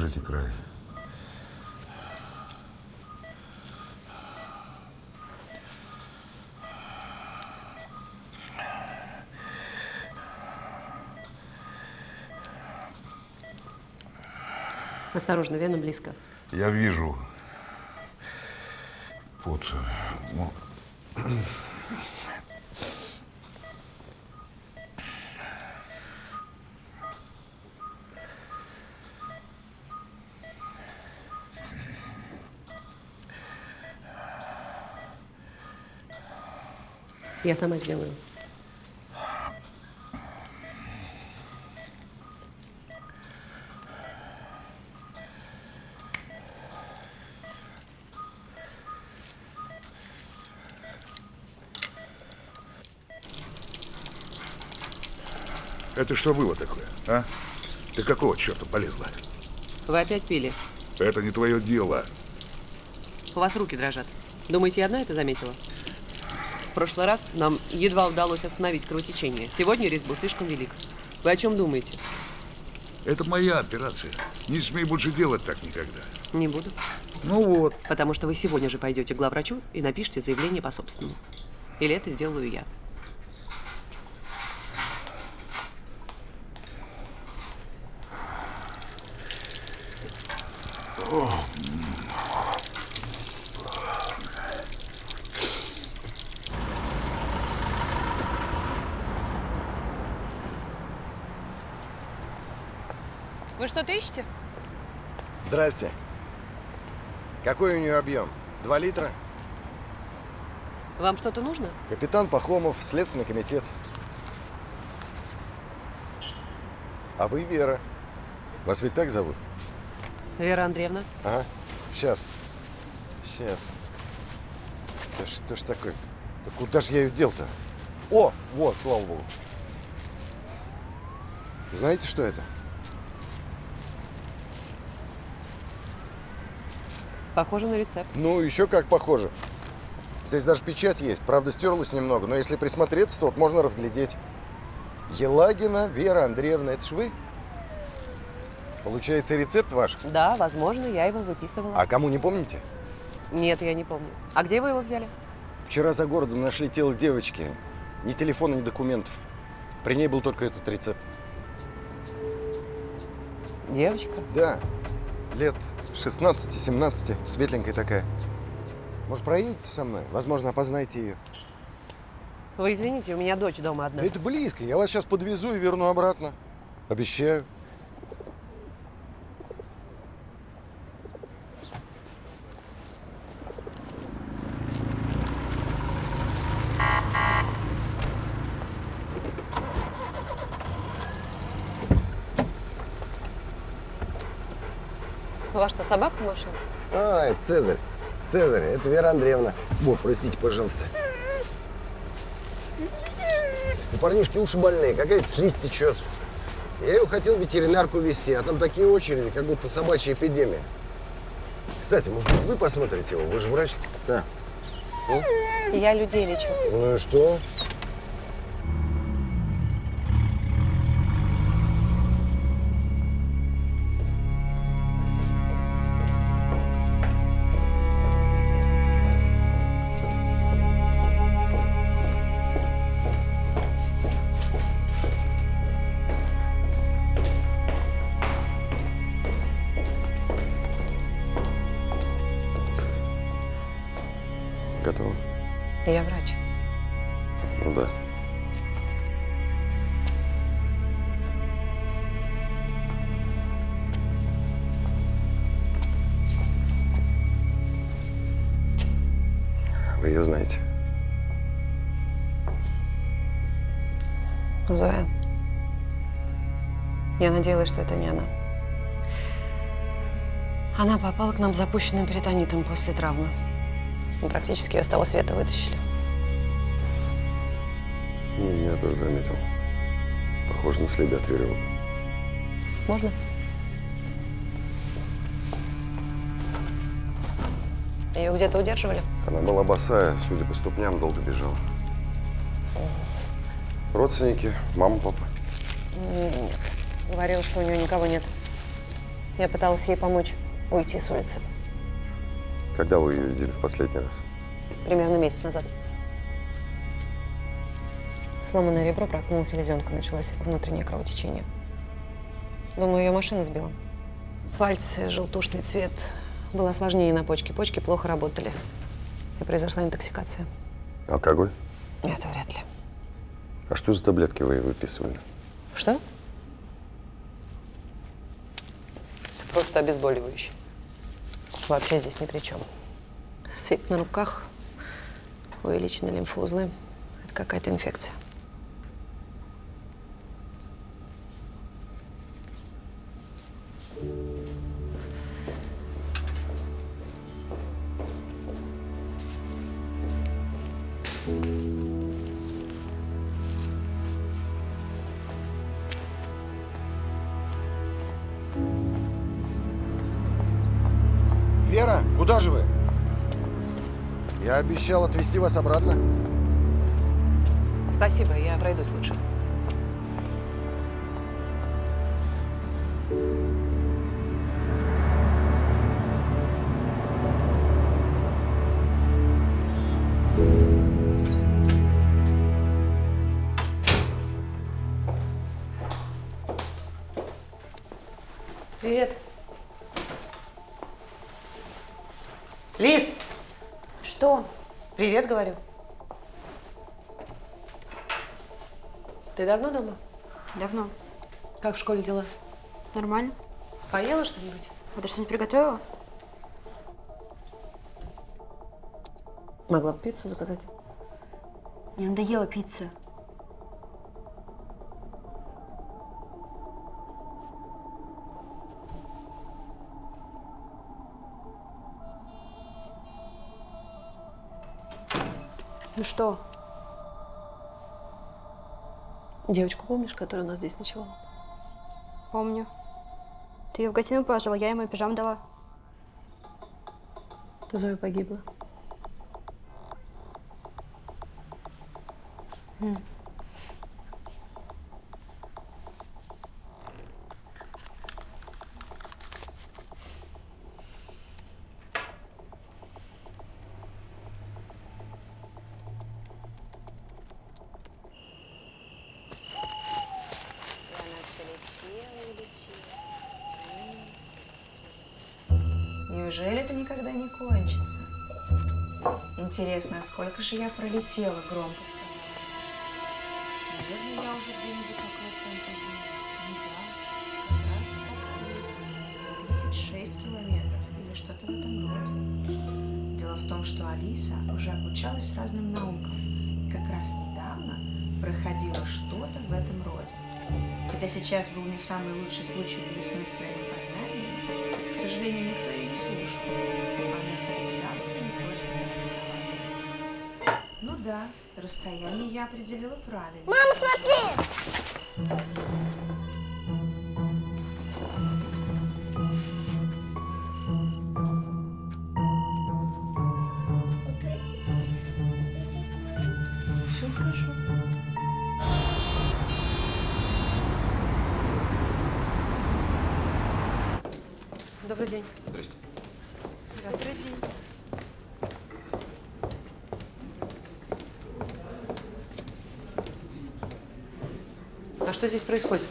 Держите край. Осторожно, вена близко. Я вижу. Вот. Ну. Я сама сделаю. Это что было такое, а? Ты какого черта полезла? Вы опять пили? Это не твое дело. У вас руки дрожат. Думаете, я одна это заметила? В прошлый раз нам едва удалось остановить кровотечение. Сегодня риск был слишком велик. Вы о чем думаете? Это моя операция. Не смей больше делать так никогда. Не буду. Ну вот. Потому что вы сегодня же пойдете к главврачу и напишите заявление по собственному. Или это сделаю я. Вы что-то ищете? Здрасте. Какой у нее объем? 2 литра? Вам что-то нужно? Капитан Пахомов, Следственный комитет. А вы Вера. Вас ведь так зовут? Вера Андреевна? Ага. Сейчас. Сейчас. Да что ж такое? Да куда же я ее дел-то? О, вот, слава богу. Знаете, что это? Похоже на рецепт. Ну, еще как похоже. Здесь даже печать есть. Правда, стерлась немного, но если присмотреться, то вот можно разглядеть. Елагина Вера Андреевна. Это ж вы? Получается, рецепт ваш? Да, возможно, я его выписывала. А кому, не помните? Нет, я не помню. А где вы его взяли? Вчера за городом нашли тело девочки. Ни телефона, ни документов. При ней был только этот рецепт. Девочка? Да. Лет 16-17, светленькая такая. Может, проедете со мной? Возможно, опознаете ее. Вы извините, у меня дочь дома одна. Да это близко. Я вас сейчас подвезу и верну обратно. Обещаю. У вас что, собака в машине? А, это Цезарь. Цезарь, это Вера Андреевна. О, простите, пожалуйста. У парнишки уши больные, какая-то слизь течет. Я ее хотел в ветеринарку везти, а там такие очереди, как будто собачья эпидемия. Кстати, может быть, вы посмотрите его? Вы же врач. Да. Я людей лечу. Ну и что? Готово? Я врач. Ну да. Вы ее знаете? Зоя. Я надеялась, что это не она. Она попала к нам с запущенным перитонитом после травмы. Мы практически ее с того света вытащили. Я тоже заметил. Похоже на следы от веревок. Можно? Ее где-то удерживали? Она была босая, судя по ступням, долго бежала. Родственники, мама, папа. Нет. Говорил, что у нее никого нет. Я пыталась ей помочь уйти с улицы. Когда вы ее видели в последний раз? Примерно месяц назад. Сломанное ребро, проткнула селезенку, началось внутреннее кровотечение. Думаю, ее машина сбила. Пальцы, желтушный цвет. Было осложнение на почке. Почки плохо работали. И произошла интоксикация. Алкоголь? Это вряд ли. А что за таблетки вы ей выписывали? Что? Это просто обезболивающее. Вообще здесь ни при чем. Сыпь на руках, увеличенные лимфоузлы. Это какая-то инфекция. Вера, куда же вы? Я обещал отвезти вас обратно. Спасибо, я пройдусь лучше. Привет. Лиз! Что? Привет, говорю. Ты давно дома? Давно. Как в школе дела? Нормально. Поела что-нибудь? А ты что-нибудь приготовила? Могла бы пиццу заказать. Мне надоела пицца. Ну что? Девочку помнишь, которая у нас здесь ночевала? Помню. Ты ее в гостиную положила, я ему пижам дала. Зоя погибла. И она все летела и летела. Вниз, вниз. Неужели это никогда не кончится? Интересно, а сколько же я пролетела, громко сказала. Наверное, я уже где-нибудь около центра Земли. Ну да, как раз так и есть. 1006 километров или что-то в этом роде. Дело в том, что Алиса уже обучалась разным наукам. И как раз недавно проходила что-то в этом роде. Хотя сейчас был не самый лучший случай блеснуть своими познаниями, к сожалению, никто ее не слушал. Она всегда была не просьба практиковаться. Ну да, расстояние я определила правильно. Мама, смотри! Все хорошо. Добрый день. Здрасте. Здравствуйте. А что здесь происходит?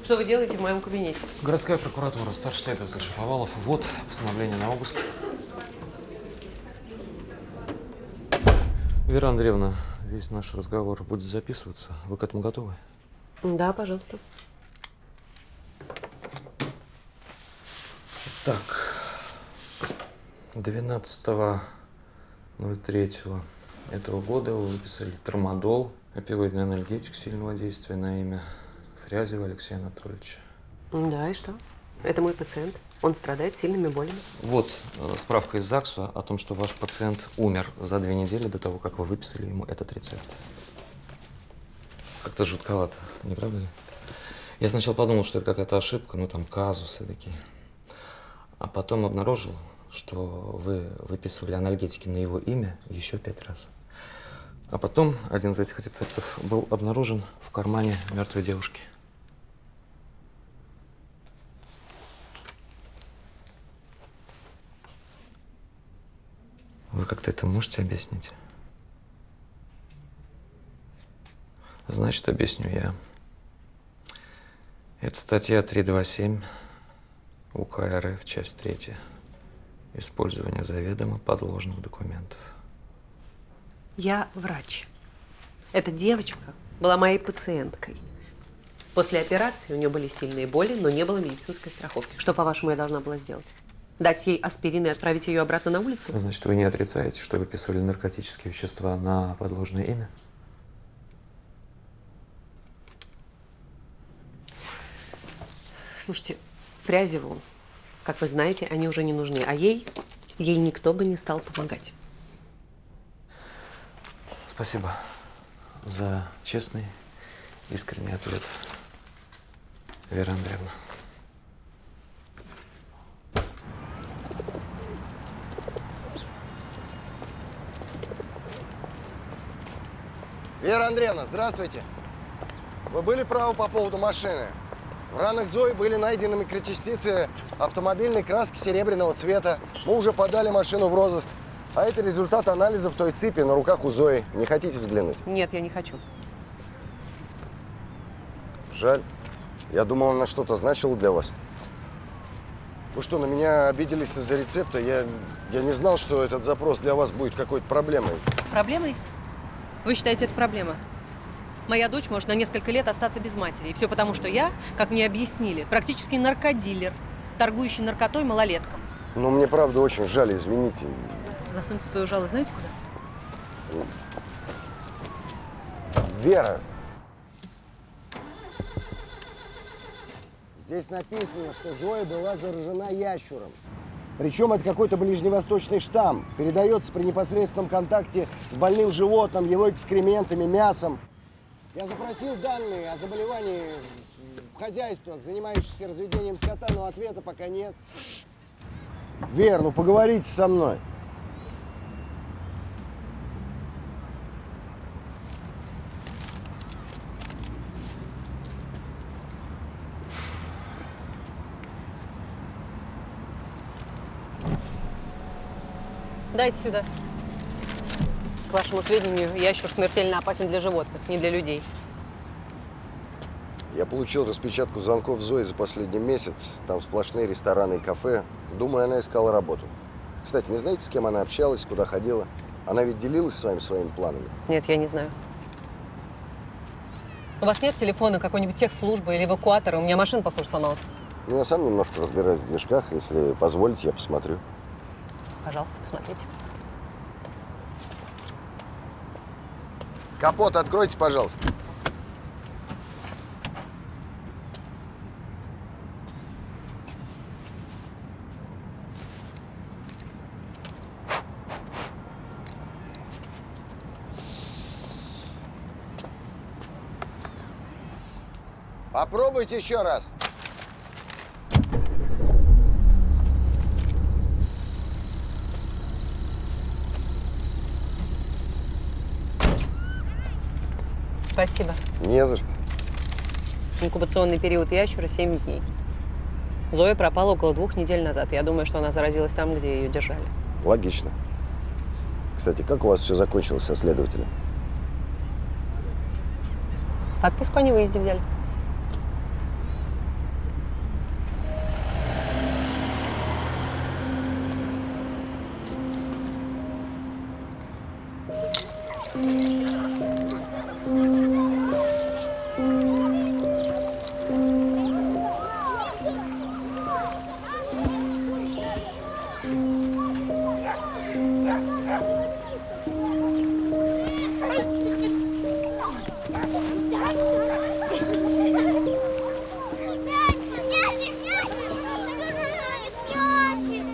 Что вы делаете в моем кабинете? Городская прокуратура, старший следователь Шаповалов. Вот постановление на обыск. Вера Андреевна, весь наш разговор будет записываться. Вы к этому готовы? Да, пожалуйста. Так. 12.03 этого года вы выписали трамадол, опиоидный анальгетик сильного действия на имя Фрязева Алексея Анатольевича. Да, и что? Это мой пациент. Он страдает сильными болями. Вот справка из ЗАГСа о том, что ваш пациент умер за 2 недели до того, как вы выписали ему этот рецепт. Как-то жутковато, не правда ли? Я сначала подумал, что это какая-то ошибка, ну там казусы такие. А потом обнаружил, что вы выписывали анальгетики на его имя еще 5 раз. А потом один из этих рецептов был обнаружен в кармане мертвой девушки. Вы как-то это можете объяснить? Значит, объясню я. Это статья 327 УК РФ, часть 3. Использование заведомо подложных документов. Я врач. Эта девочка была моей пациенткой. После операции у нее были сильные боли, но не было медицинской страховки. Что, по-вашему, я должна была сделать? Дать ей аспирин и отправить ее обратно на улицу? Значит, вы не отрицаете, что выписывали наркотические вещества на подложное имя? Слушайте, Фрязеву, как вы знаете, они уже не нужны. А ей никто бы не стал помогать. Спасибо за честный, искренний ответ, Вера Андреевна. Вера Андреевна, здравствуйте. Вы были правы по поводу машины. В ранах Зои были найдены микрочастицы автомобильной краски серебряного цвета. Мы уже подали машину в розыск. А это результат анализов той сыпи на руках у Зои. Не хотите взглянуть? Нет, я не хочу. Жаль. Я думал, она что-то значила для вас. Вы что, на меня обиделись из-за рецепта? Я не знал, что этот запрос для вас будет какой-то проблемой. Проблемой? Вы считаете, это проблема? Моя дочь может на несколько лет остаться без матери. И все потому, что я, как мне объяснили, практически наркодилер, торгующий наркотой малолеткам. Ну, мне правда очень жаль, извините. Засуньте свою жалость знаете куда? Вера. Здесь написано, что Зоя была заражена ящуром. Причем это какой-то ближневосточный штамм. Передается при непосредственном контакте с больным животным, его экскрементами, мясом. Я запросил данные о заболевании в хозяйствах, занимающихся разведением скота, но ответа пока нет. Вер, ну поговорите со мной. Дайте сюда. К вашему сведению, ящур смертельно опасен для животных, не для людей. Я получил распечатку звонков Зои за последний месяц. Там сплошные рестораны и кафе. Думаю, она искала работу. Кстати, не знаете, с кем она общалась, куда ходила? Она ведь делилась с вами своими планами? Нет, я не знаю. У вас нет телефона какой-нибудь техслужбы или эвакуатора? У меня машина, похоже, сломалась. Ну, я сам немножко разбираюсь в движках. Если позволите, я посмотрю. Пожалуйста, посмотрите. Капот откройте, пожалуйста. Попробуйте еще раз. Спасибо. Не за что. Инкубационный период ящура 7 дней. Зоя пропала около 2 недель назад. Я думаю, что она заразилась там, где ее держали. Логично. Кстати, как у вас все закончилось со следователем? Подписку о невыезде взяли.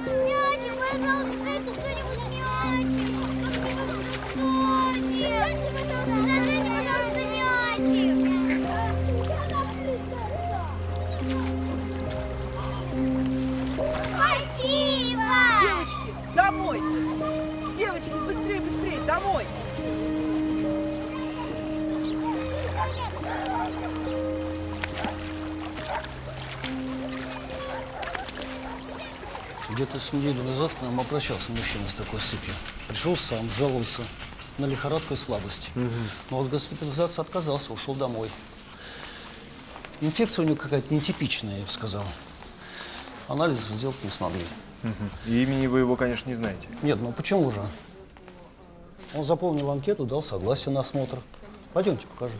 Мячик, пожалуйста, кто-нибудь мячик. Где-то с неделю назад к нам обращался мужчина с такой сыпью. Пришел сам, жаловался на лихорадку и слабость. Но от госпитализации отказался, ушел домой. Инфекция у него какая-то нетипичная, я бы сказал. Анализов сделать не смогли. И имени вы его, конечно, не знаете. Нет, ну почему же? Он заполнил анкету, дал согласие на осмотр. Пойдемте, покажу.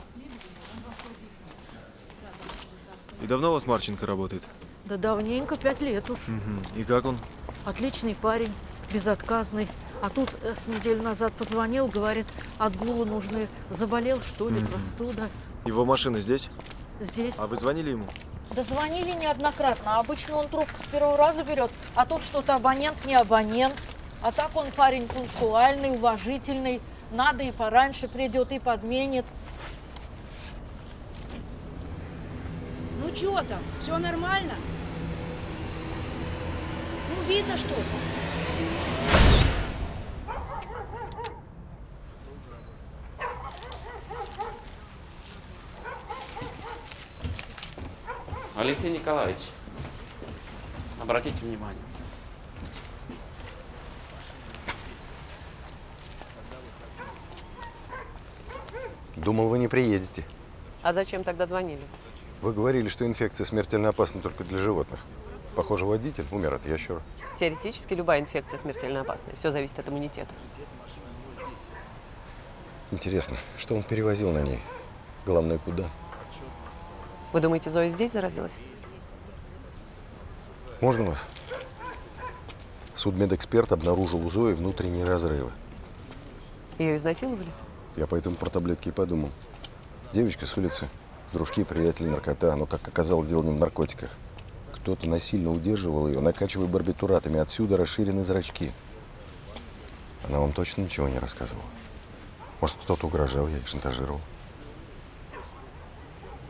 И давно у вас Марченко работает? Да давненько, 5 лет уж. И как он? Отличный парень, безотказный. А тут с неделю назад позвонил, говорит, от головонужной заболел, что ли, простуда. Его машина здесь? Здесь. А вы звонили ему? Да звонили неоднократно. Обычно он трубку с первого раза берет, а тут что-то абонент, не абонент. А так он парень пунктуальный, уважительный. Надо и пораньше придет, и подменит. Ну чё там? Все нормально? Ну, видно что-то. Алексей Николаевич, обратите внимание. Думал, вы не приедете. А зачем тогда звонили? Вы говорили, что инфекция смертельно опасна только для животных. Похоже, водитель умер от ящера. Теоретически любая инфекция смертельно опасная. Все зависит от иммунитета. Интересно, что он перевозил на ней? Главное, куда? Вы думаете, Зоя здесь заразилась? Можно вас? Судмедэксперт обнаружил у Зои внутренние разрывы. Ее изнасиловали? Я поэтому про таблетки и подумал. Девочка с улицы, дружки, приятели, наркота. Но, как оказалось, дело не в наркотиках. Кто-то насильно удерживал ее, накачивая барбитуратами. Отсюда расширены зрачки. Она вам точно ничего не рассказывала? Может, кто-то угрожал ей, шантажировал?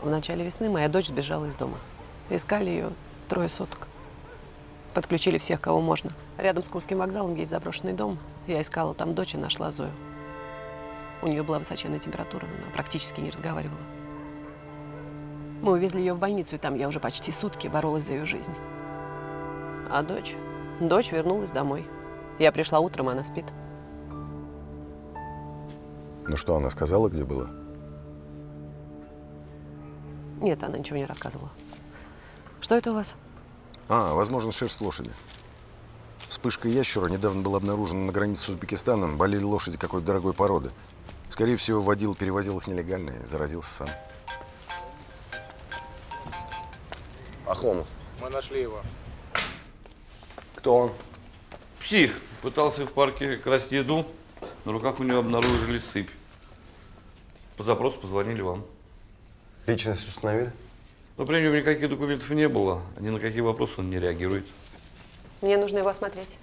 В начале весны моя дочь сбежала из дома. Искали ее 3 суток. Подключили всех, кого можно. Рядом с Курским вокзалом есть заброшенный дом. Я искала там дочь и нашла Зою. У нее была высоченная температура, она практически не разговаривала. Мы увезли ее в больницу, и там я уже почти сутки боролась за ее жизнь. А дочь? Дочь вернулась домой. Я пришла утром, она спит. Ну что, она сказала, где была? Нет, она ничего не рассказывала. Что это у вас? Возможно, шерсть лошади. Вспышка ящера недавно была обнаружена на границе с Узбекистаном. Болели лошади какой-то дорогой породы. Скорее всего, водил, перевозил их нелегально и заразился сам. Ахомов. Мы нашли его. Кто он? Псих. Пытался в парке красть еду. На руках у него обнаружили сыпь. По запросу позвонили вам. Личность установили? Но при нем никаких документов не было. Ни на какие вопросы он не реагирует. Мне нужно его осмотреть.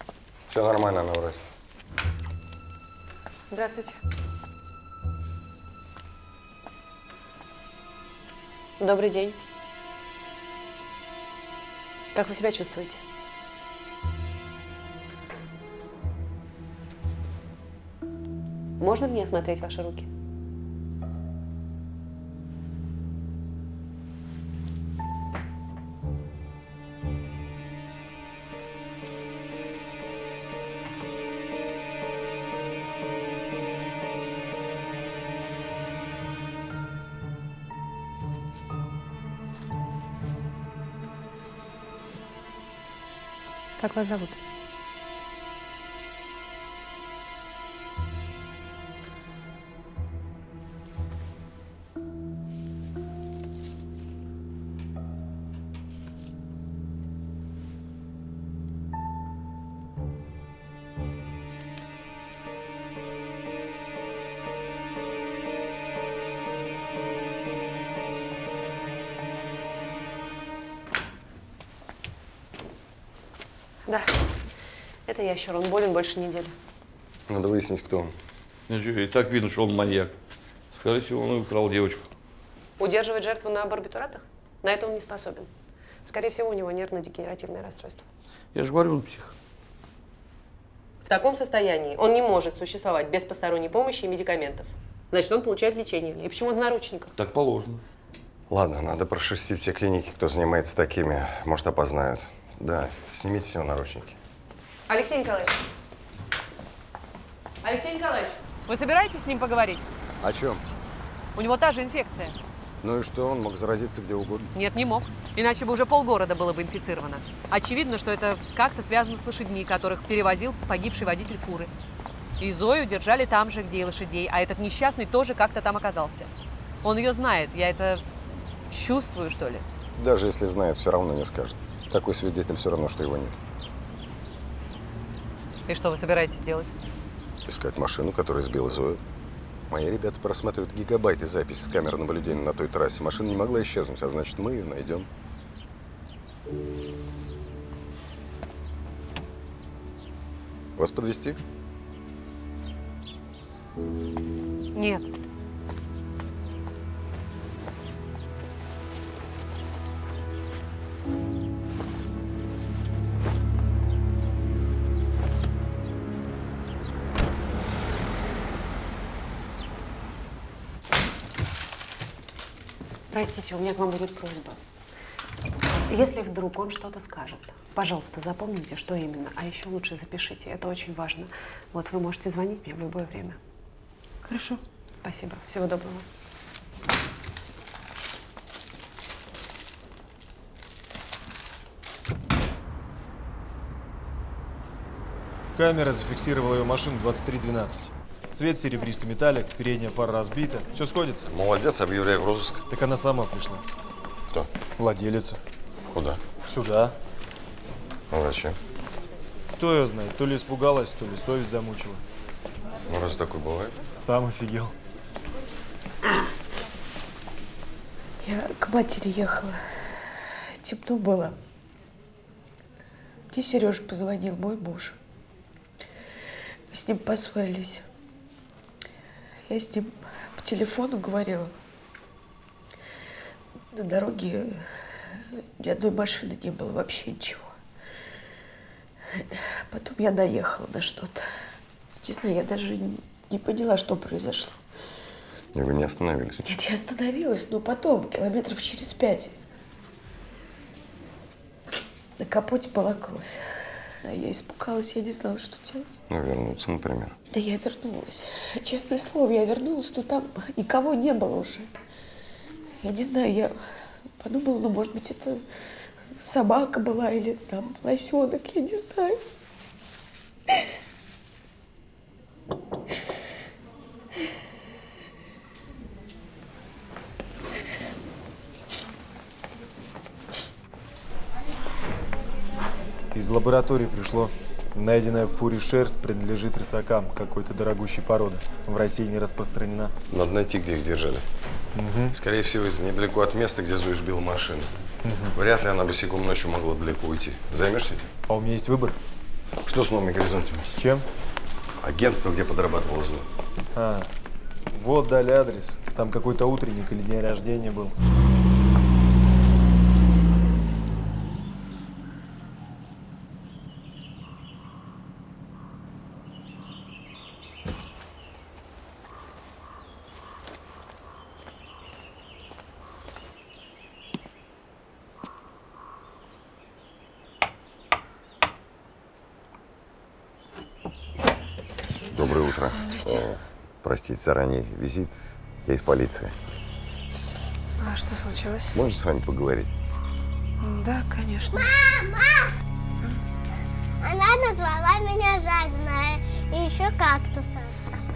Все нормально, она врач. Здравствуйте. Добрый день. Как вы себя чувствуете? Можно мне осмотреть ваши руки? Как вас зовут? Да, это ящер, он болен больше недели. Надо выяснить, кто он. И так видно, что он маньяк. Скорее всего, он и украл девочку. Удерживать жертву на барбитуратах? На это он не способен. Скорее всего, у него нервно-дегенеративное расстройство. Я же говорю, он псих. В таком состоянии он не может существовать без посторонней помощи и медикаментов. Значит, он получает лечение. И почему он в наручниках? Так положено. Ладно, надо прошерстить все клиники, кто занимается такими. Может, опознают. Да, снимите с него наручники. Алексей Николаевич. Алексей Николаевич. Вы собираетесь с ним поговорить? О чем? У него та же инфекция. Ну и что, он мог заразиться где угодно? Нет, не мог. Иначе бы уже полгорода было бы инфицировано. Очевидно, что это как-то связано с лошадьми, которых перевозил погибший водитель фуры. И Зою держали там же, где и лошадей, а этот несчастный тоже как-то там оказался. Он ее знает, я это чувствую, что ли. Даже если знает, все равно не скажет. Такой свидетель все равно, что его нет. И что вы собираетесь делать? Искать машину, которая сбила Зою. Мои ребята просматривают гигабайты записи с камер наблюдения на той трассе. Машина не могла исчезнуть, а значит, мы ее найдем. Вас подвезти? Нет. Простите, у меня к вам будет просьба. Если вдруг он что-то скажет, пожалуйста, запомните, что именно, а еще лучше запишите. Это очень важно. Вот вы можете звонить мне в любое время. Хорошо. Спасибо. Всего доброго. Камера зафиксировала ее машину 2312. Цвет серебристый металлик, передняя фара разбита. Все сходится. Молодец, объявляй в розыск. Так она сама пришла. Кто? Владелица. Куда? Сюда. А зачем? Кто ее знает? То ли испугалась, то ли совесть замучила. Ну, раз такое бывает. Сам офигел. Я к матери ехала. Темно было. Мне Сережа позвонил, мой муж. Мы с ним поссорились. Я с ним по телефону говорила. На дороге ни одной машины не было, вообще ничего. Потом я доехала на что-то. Не знаю, я даже не поняла, что произошло. И вы не остановились? Нет, я остановилась, но потом, километров через 5. На капоте была кровь. Знаю, я испугалась, я не знала, что делать. Ну, вернуться, например. Да я вернулась. Честное слово, я вернулась, но там никого не было уже. Я не знаю, я подумала, ну, может быть, это собака была или там лосенок, я не знаю. Из лаборатории пришло. Найденная в фуре шерсть принадлежит рысакам какой-то дорогущей породы. В России не распространена. Надо найти, где их держали. Скорее всего, это недалеко от места, где Зоя сбила машину. Вряд ли она босиком ночью могла далеко уйти. Займешься этим? А у меня есть выбор. Что с новыми горизонтами? С чем? Агентство, где подрабатывала Зоя. А, вот дали адрес. Там какой-то утренник или день рождения был. Доброе утро. Здрасте. Простите заранее визит. Я из полиции. А что случилось? Можно с вами поговорить? Да, конечно. Мама! Она назвала меня жадиной и еще кактусом.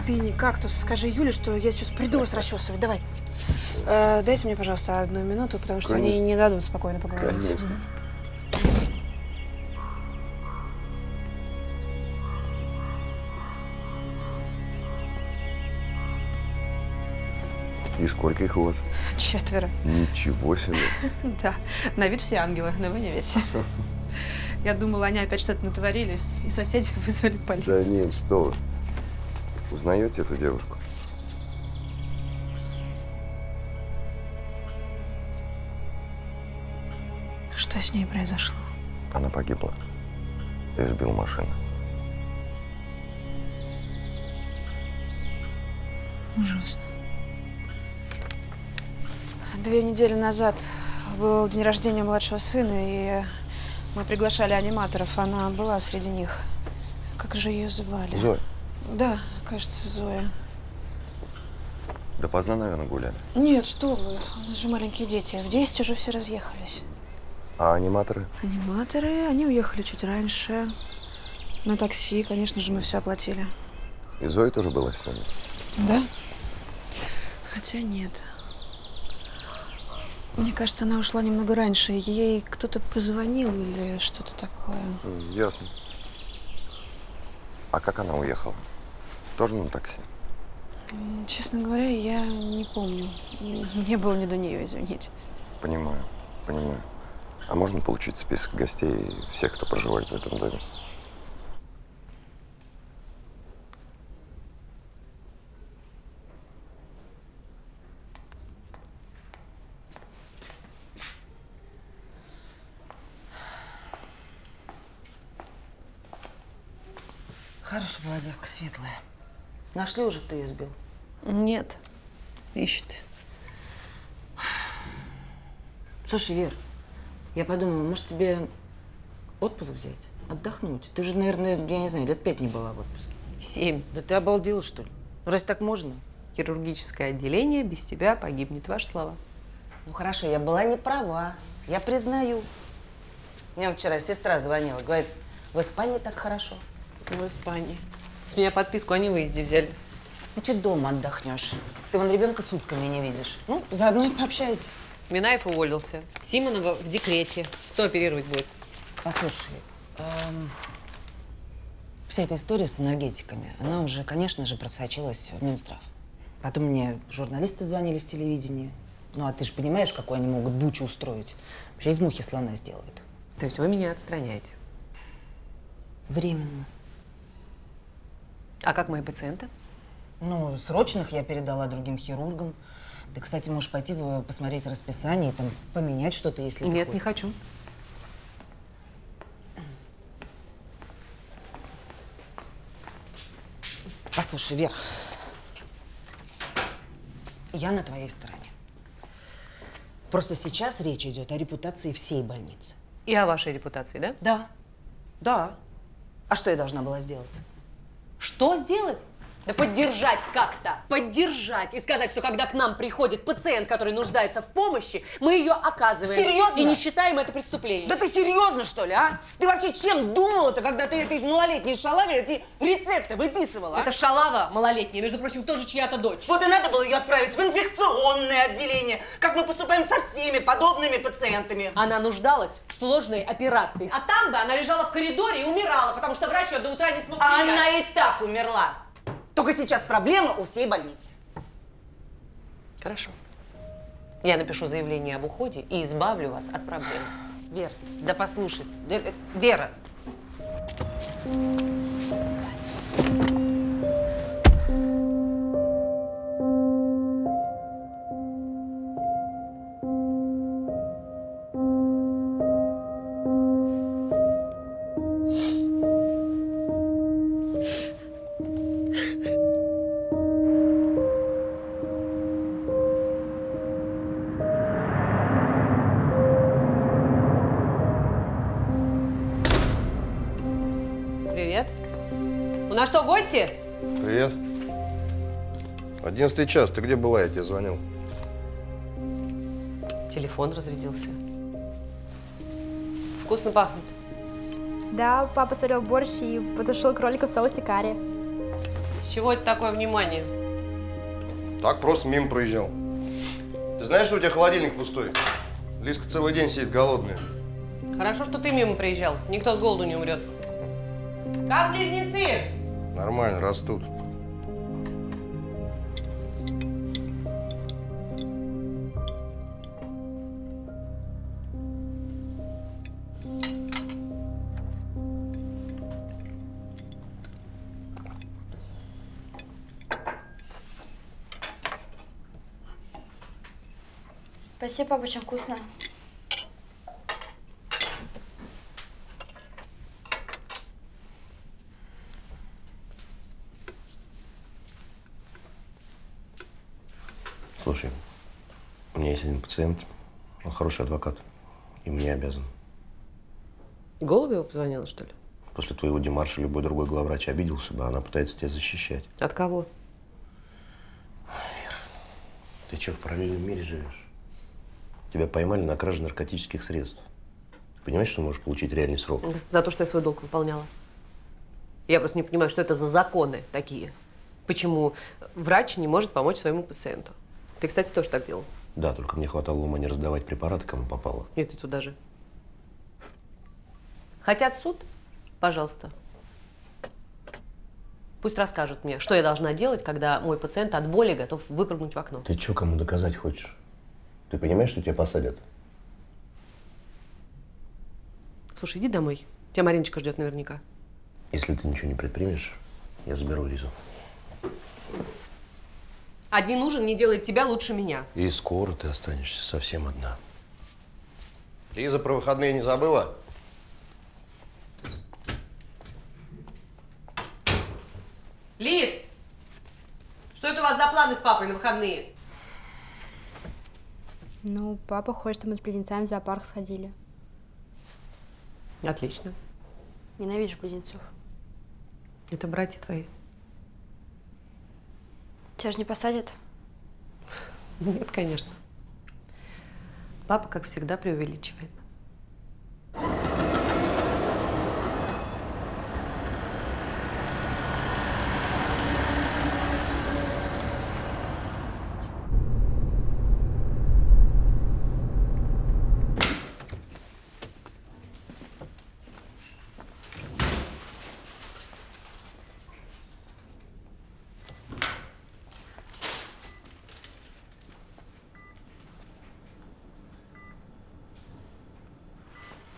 Ты не кактус. Скажи Юле, что я сейчас приду вас расчесывать. Давай. Дайте мне, пожалуйста, 1 минуту, потому что Конечно. они не дадут спокойно поговорить. Конечно. И сколько их у вас? 4. Ничего себе. Да, на вид все ангелы, но вы не верьте. Я думала, они опять что-то натворили, и соседи вызвали полицию. Да нет, что вы. Узнаете эту девушку? Что с ней произошло? Она погибла. И сбил машину. Ужасно. 2 недели назад был день рождения младшего сына, и Мы приглашали аниматоров, она была среди них. Как же ее звали? Зоя. Да, кажется, Зоя. Допоздна, наверное, гуляли. Нет, что вы, у нас же маленькие дети. В 10 уже все разъехались. А аниматоры? Аниматоры, они уехали чуть раньше. На такси, конечно же, мы все оплатили. И Зоя тоже была с нами? Да? Хотя нет. Мне кажется, она ушла немного раньше. Ей кто-то позвонил или что-то такое. Ясно. А как она уехала? Тоже на такси? Честно говоря, я не помню. Мне было не до нее, извините. Понимаю, понимаю. А можно получить список гостей всех, кто проживает в этом доме? Хорошая была девка, светлая. Нашли уже, кто ее сбил? Нет, ищет. Слушай, Вер, я подумала, может, тебе отпуск взять, отдохнуть? Ты же, наверное, я не знаю, лет 5 не была в отпуске. 7. Да ты обалдела, что ли? Ну, разве так можно? Хирургическое отделение без тебя погибнет, ваши слова. Ну, хорошо, я была не права, я признаю. Мне вчера сестра звонила, говорит, в Испании так хорошо. В Испании. С меня подписку о невыезде взяли. Значит, дома отдохнешь. Ты вон ребенка сутками не видишь. Ну, заодно и пообщаетесь. Минаев уволился. Симонова в декрете. Кто оперировать будет? Послушай, вся эта история с энергетиками, она уже, конечно же, просочилась в Минздрав. Потом мне журналисты звонили с телевидения. Ну, а ты же понимаешь, какой они могут бучу устроить. Вообще из мухи слона сделают. То есть вы меня отстраняете? Временно. А как мои пациенты? Ну, срочных я передала другим хирургам. Ты, кстати, можешь пойти посмотреть расписание, там, поменять что-то, если ты Нет, хочешь. не хочу. Послушай, Вер, я на твоей стороне. Просто сейчас речь идет о репутации всей больницы. И о вашей репутации, да? Да. Да. А что я должна была сделать? Что сделать? Да поддержать как-то. Поддержать. И сказать, что когда к нам приходит пациент, который нуждается в помощи, мы ее оказываем. Серьезно? И не считаем это преступлением. Да ты серьезно, что ли, а? Ты вообще чем думала-то, когда ты этой малолетней шалаве эти рецепты выписывала? Это шалава малолетняя, между прочим, тоже чья-то дочь. Вот и надо было ее отправить в инфекционное отделение, как мы поступаем со всеми подобными пациентами. Она нуждалась в сложной операции. А там бы она лежала в коридоре и умирала, потому что врач ее до утра не смог принять. Она и так умерла. Только сейчас проблема у всей больницы. Хорошо. Я напишу заявление об уходе и избавлю вас от проблем. Вер, да послушай. Вера. Привет. У нас что, гости? Привет. 11 час. Ты где была? Я тебе звонил. Телефон разрядился. Вкусно пахнет. Да, папа сварил борщ и потушил кролика в соусе карри. С чего это такое внимание? Так просто мимо проезжал. Ты знаешь, что у тебя холодильник пустой? Лизка целый день сидит голодная. Хорошо, что ты мимо приезжал. Никто с голоду не умрет. Как близнецы? Нормально, растут. Спасибо, папа, очень вкусно. Слушай, у меня есть один пациент, он хороший адвокат, и мне обязан. Голубева позвонила, что ли? После твоего демарша любой другой главврач обиделся бы, а она пытается тебя защищать. От кого? Ты что, в параллельном мире живешь? Тебя поймали на краже наркотических средств. Ты понимаешь, что можешь получить реальный срок? За то, что я свой долг выполняла. Я просто не понимаю, что это за законы такие. Почему врач не может помочь своему пациенту? Ты, кстати, тоже так делал. Да, только мне хватало ума не раздавать препараты, кому попало. И ты туда же. Хотят суд? Пожалуйста. Пусть расскажут мне, что я должна делать, когда мой пациент от боли готов выпрыгнуть в окно. Ты что, кому доказать хочешь? Ты понимаешь, что тебя посадят? Слушай, иди домой. Тебя Мариночка ждет наверняка. Если ты ничего не предпримешь, я заберу Лизу. Один ужин не делает тебя лучше меня. И скоро ты останешься совсем одна. Лиза про выходные не забыла? Лиз! Что это у вас за планы с папой на выходные? Ну, папа хочет, чтобы мы с близнецами в зоопарк сходили. Отлично. Ненавижу близнецов. Это братья твои. Тебя же не посадят? Нет, конечно. Папа, как всегда, преувеличивает.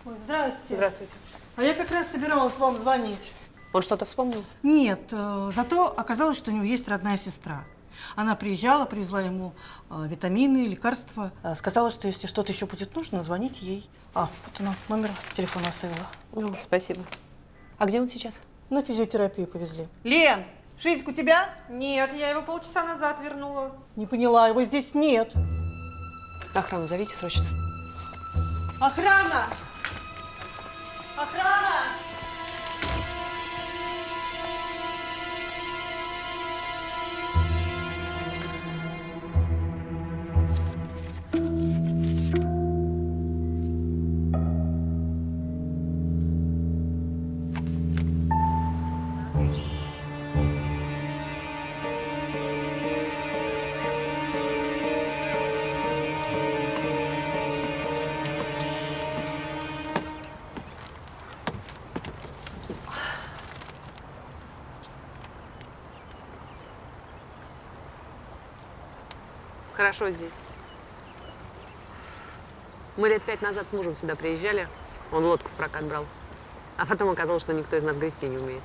Ой, здрасте. Здравствуйте. А я как раз собиралась вам звонить. Он что-то вспомнил? Нет, зато оказалось, что у него есть родная сестра. Она приезжала, привезла ему витамины, лекарства. Сказала, что если что-то еще будет нужно, звонить ей. Вот она номер телефона оставила. Ну, спасибо. А где он сейчас? На физиотерапию повезли. Лен, Шизик у тебя? Нет, я его полчаса назад вернула. Не поняла, его здесь нет. Охрану зовите срочно. Охрана! Охрана! Хорошо здесь. Мы лет 5 назад с мужем сюда приезжали. Он лодку в прокат брал. А потом оказалось, что никто из нас грести не умеет.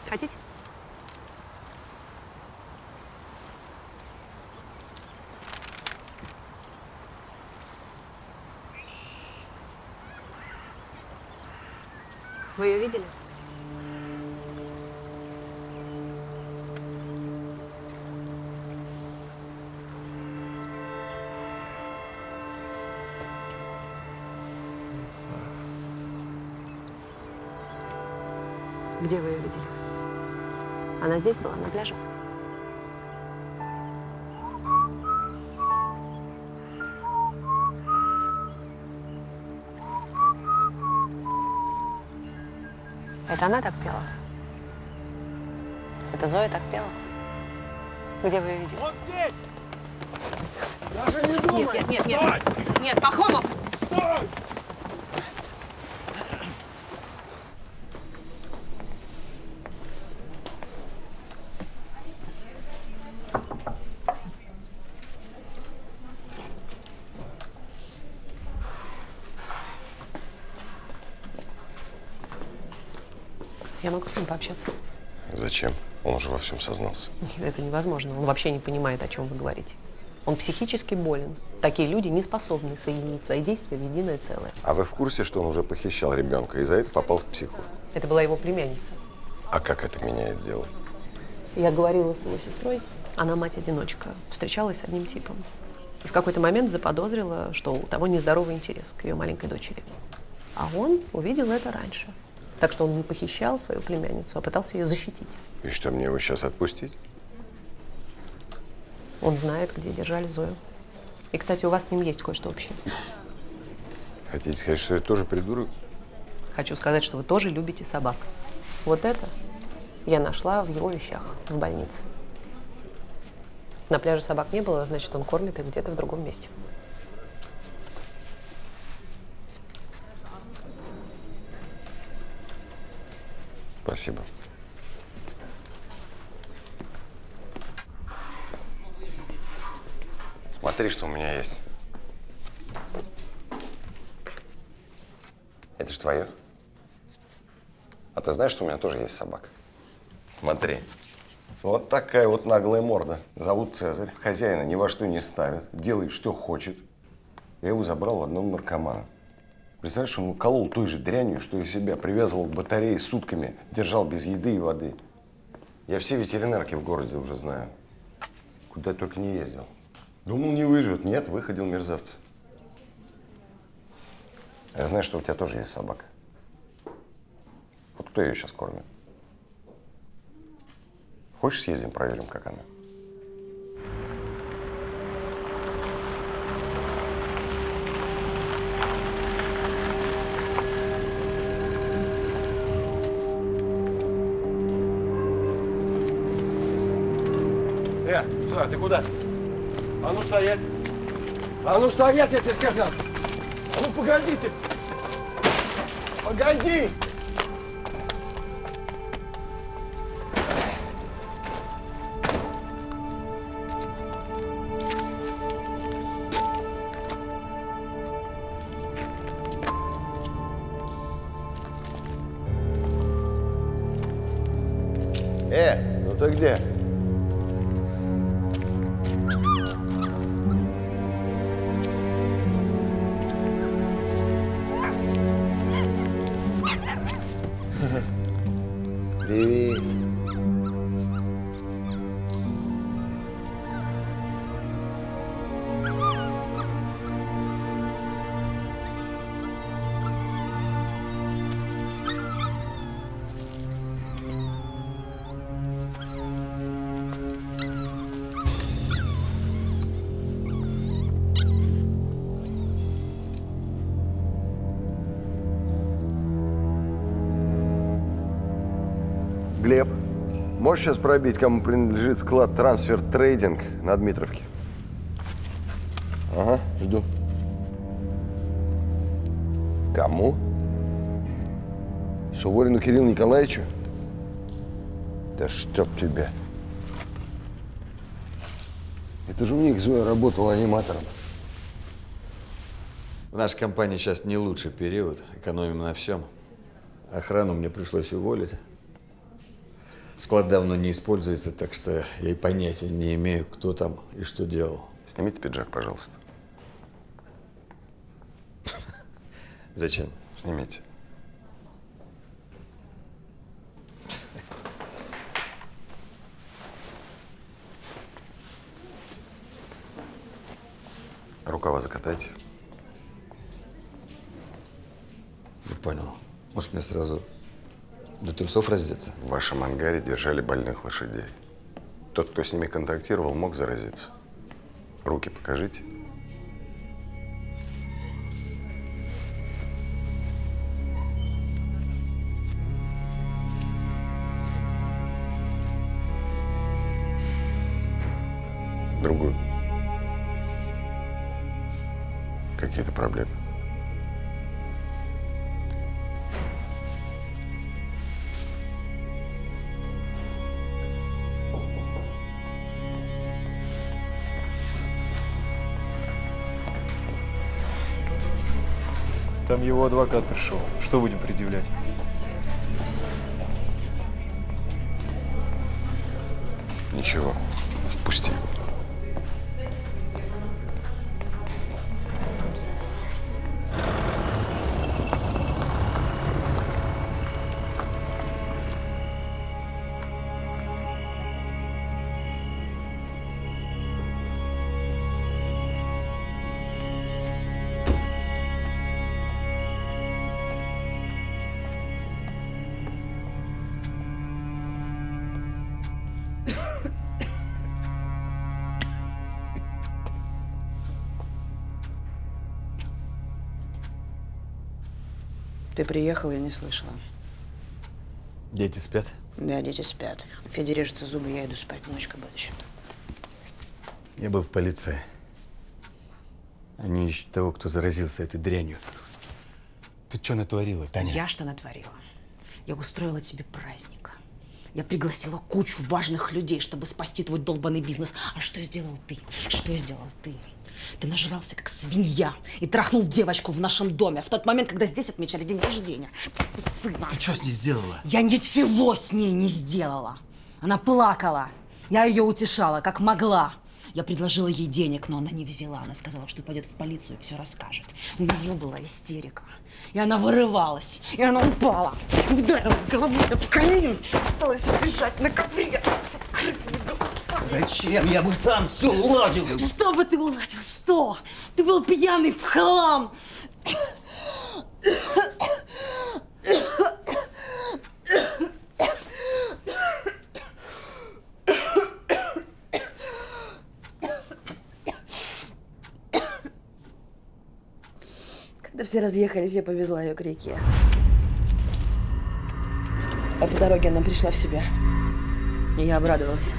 Хотите? Вы ее видели? Где вы ее видели? Она здесь была, на пляже? Это она так пела? Это Зоя так пела? Где вы ее видели? Он здесь! Даже не думай! Нет! Нет, Пахомов! Стой! Я могу с ним пообщаться? Зачем? Он уже во всем сознался. Это невозможно. Он вообще не понимает, о чем вы говорите. Он психически болен. Такие люди не способны соединить свои действия в единое целое. А вы в курсе, что он уже похищал ребенка и за это попал в психушку? Это была его племянница. А как это меняет дело? Я говорила с его сестрой. Она мать-одиночка, встречалась с одним типом. И в какой-то момент заподозрила, что у того нездоровый интерес к ее маленькой дочери. А он увидел это раньше. Так что он не похищал свою племянницу, а пытался ее защитить. И что, мне его сейчас отпустить? Он знает, где держали Зою. И, кстати, у вас с ним есть кое-что общее. Хотите сказать, что я тоже придурок? Хочу сказать, что вы тоже любите собак. Вот это я нашла в его вещах в больнице. На пляже собак не было, значит, он кормит их где-то в другом месте. Спасибо. Смотри, что у меня есть. Это ж твое. А ты знаешь, что у меня тоже есть собака? Смотри. Вот такая вот наглая морда. Зовут Цезарь. Хозяина ни во что не ставит. Делает, что хочет. Я его забрал у одного наркомана. Представляешь, он уколол той же дрянью, что и себя. Привязывал к батарее сутками. Держал без еды и воды. Я все ветеринарки в городе уже знаю. Куда только не ездил. Думал, не выживет. Нет, выходил мерзавец. Я знаю, что у тебя тоже есть собака. Вот кто ее сейчас кормит? Хочешь, съездим, проверим, как она? Ты куда? А ну стоять! А ну стоять, я тебе сказал! А ну погоди ты! Погоди! Ну ты где? Привет. Глеб, можешь сейчас пробить, кому принадлежит склад «Трансфер Трейдинг» на Дмитровке? Ага, жду. Кому? Суворину Кириллу Николаевичу? Да чтоб тебя. Это же у них Зоя работала аниматором. В нашей компании сейчас не лучший период, экономим на всем. Охрану мне пришлось уволить. Склад давно не используется, так что я и понятия не имею, кто там и что делал. Снимите пиджак, пожалуйста. Зачем? Снимите. Рукава закатайте. Не понял. Может, мне сразу до трусов раздеться? В вашем ангаре держали больных лошадей. Тот, кто с ними контактировал, мог заразиться. Руки покажите. Другую. Какие-то проблемы? Там его адвокат пришел. Что будем предъявлять? Ничего. Впусти его. Ты приехал, я не слышала. Дети спят? Да, дети спят. Федя режется зубы, я иду спать. Ночка будет еще. Я был в полиции. Они ищут того, кто заразился этой дрянью. Ты что натворила, Таня? Я что натворила? Я устроила тебе праздник. Я пригласила кучу важных людей, чтобы спасти твой долбанный бизнес. А что сделал ты? Что сделал ты? Ты нажрался, как свинья, и трахнул девочку в нашем доме в тот момент, когда здесь отмечали день рождения сына. Ты что с ней сделала? Я ничего с ней не сделала. Она плакала. Я ее утешала, как могла. Я предложила ей денег, но она не взяла. Она сказала, что пойдет в полицию и все расскажет. У нее была истерика. И она вырывалась. И она упала. Ударилась головой в камин. Осталась лежать на ковре. Зачем? Я бы сам все уладил. Что бы ты уладил? Что? Ты был пьяный в хлам. Когда все разъехались, я повезла ее к реке. А по дороге она пришла в себя. И я обрадовалась.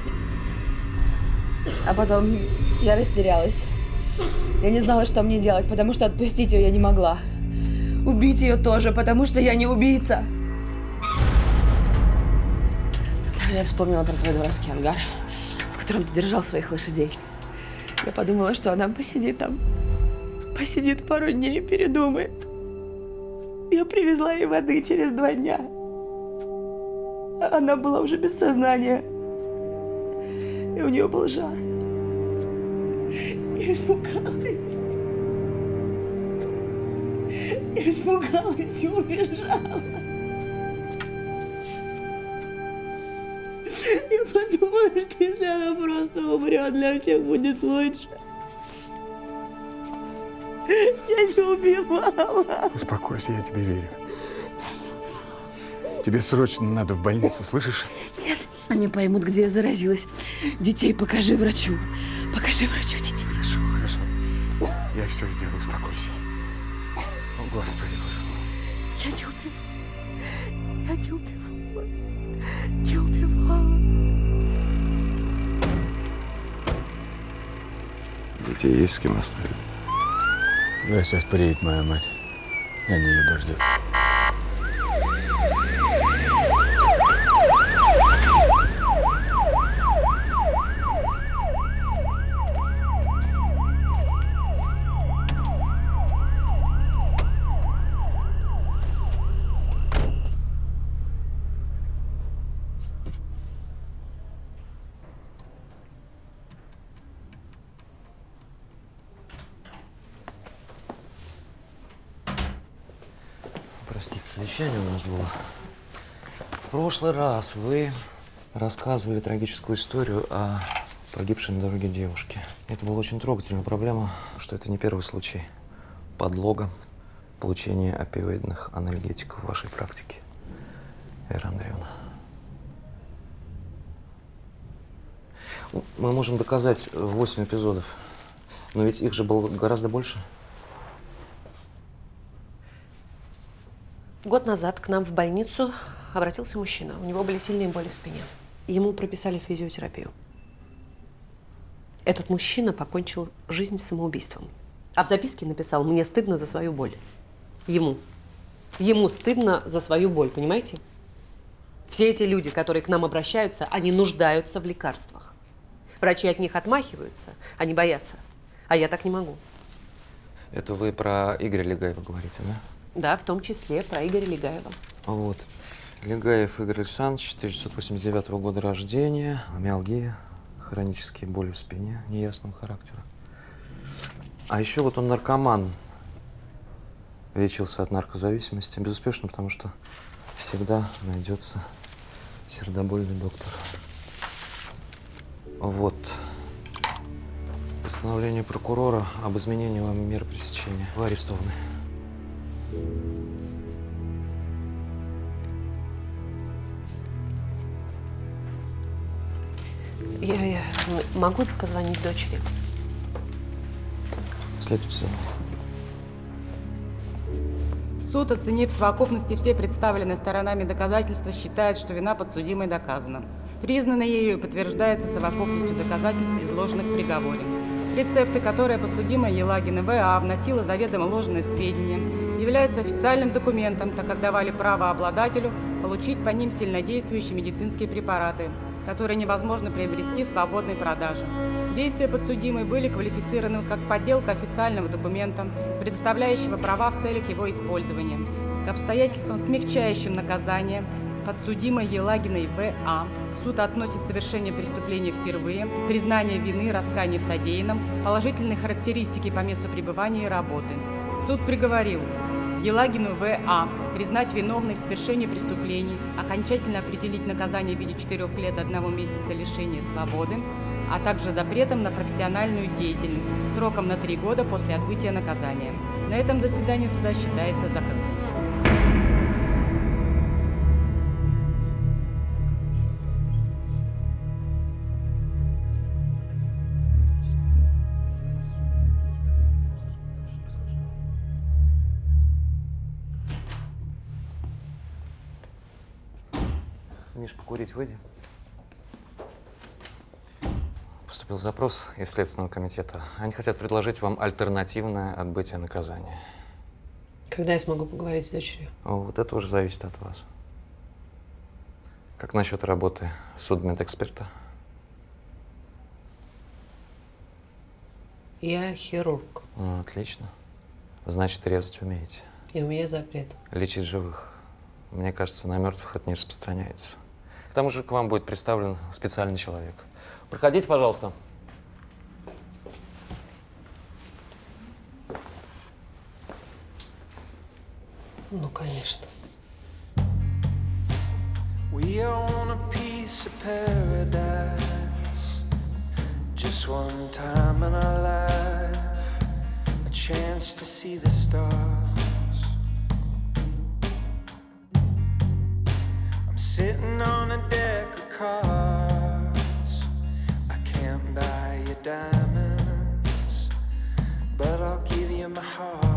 А потом я растерялась. Я не знала, что мне делать, потому что отпустить ее я не могла. Убить ее тоже, потому что я не убийца. Тогда я вспомнила про твой дурацкий ангар, в котором ты держал своих лошадей. Я подумала, что она посидит там. Посидит пару дней и передумает. Я привезла ей воды через 2 дня. Она была уже без сознания. И у нее был жар. Я испугалась. Я испугалась и убежала. Я подумала, что если она просто умрет, для всех будет лучше. Я не убивала. Успокойся, я тебе верю. Тебе срочно надо в больницу, слышишь? Нет, они поймут, где я заразилась. Детей покажи врачу. Покажи врачу детей. Хорошо, хорошо. Я все сделаю, успокойся. О, Господи, Боже мой. Я не убивала. Я не убивала. Не убивала. Детей есть с кем оставить? Да, сейчас приедет моя мать. И они ее дождутся. Простите, совещание у нас было. В прошлый раз вы рассказывали трагическую историю о погибшей на дороге девушке. Это была очень трогательная проблема, что это не первый случай подлога, получения опиоидных анальгетиков в вашей практике, Вера Андреевна. Мы можем доказать 8 эпизодов, но ведь их же было гораздо больше. Год назад к нам в больницу обратился мужчина. У него были сильные боли в спине. Ему прописали физиотерапию. Этот мужчина покончил жизнь самоубийством. А в записке написал: «Мне стыдно за свою боль». Ему. Ему стыдно за свою боль, понимаете? Все эти люди, которые к нам обращаются, они нуждаются в лекарствах. Врачи от них отмахиваются, они боятся. А я так не могу. Это вы про Игоря Легаева говорите, да? Да, в том числе про Игоря Легаева. Вот. Легаев Игорь Александрович, 1989 года рождения, миалгия, хронические боли в спине неясного характера. А еще вот он наркоман. Лечился от наркозависимости безуспешно, потому что всегда найдется сердобольный доктор. Вот. Постановление прокурора об изменении вам меры пресечения. Вы арестованы. Я могу позвонить дочери? Следуйте за мной. Суд, оценив в совокупности все представленные сторонами доказательства, считает, что вина подсудимой доказана. Признанной ею подтверждается совокупностью доказательств, изложенных в приговоре. Рецепты, которые подсудимая Елагина В.А. вносила заведомо ложные сведения, являются официальным документом, так как давали право обладателю получить по ним сильнодействующие медицинские препараты, которые невозможно приобрести в свободной продаже. Действия подсудимой были квалифицированы как подделка официального документа, предоставляющего права в целях его использования. К обстоятельствам, смягчающим наказание подсудимой Елагиной В.А. суд относит совершение преступления впервые, признание вины, раскаяние в содеянном, положительные характеристики по месту пребывания и работы. Суд приговорил Елагину В.А. признать виновной в совершении преступлений, окончательно определить наказание в виде 4 лет 1 месяца лишения свободы, а также запретом на профессиональную деятельность сроком на 3 года после отбытия наказания. На этом заседание суда считается закрытым. Миш, покурить выйди. Поступил запрос из Следственного комитета. Они хотят предложить вам альтернативное отбытие наказания. Когда я смогу поговорить с дочерью? Вот это уже зависит от вас. Как насчет работы судмедэксперта? Я хирург. Отлично. Значит, резать умеете. И у меня запрет. Лечить живых. Мне кажется, на мертвых это не распространяется. К тому же к вам будет представлен специальный человек. Проходите, пожалуйста. Ну, конечно. We own a piece of paradise. Just one time in our life, a chance to see the stars. I'm sitting on a deck of cards. I can't buy you diamonds, but I'll give you my heart.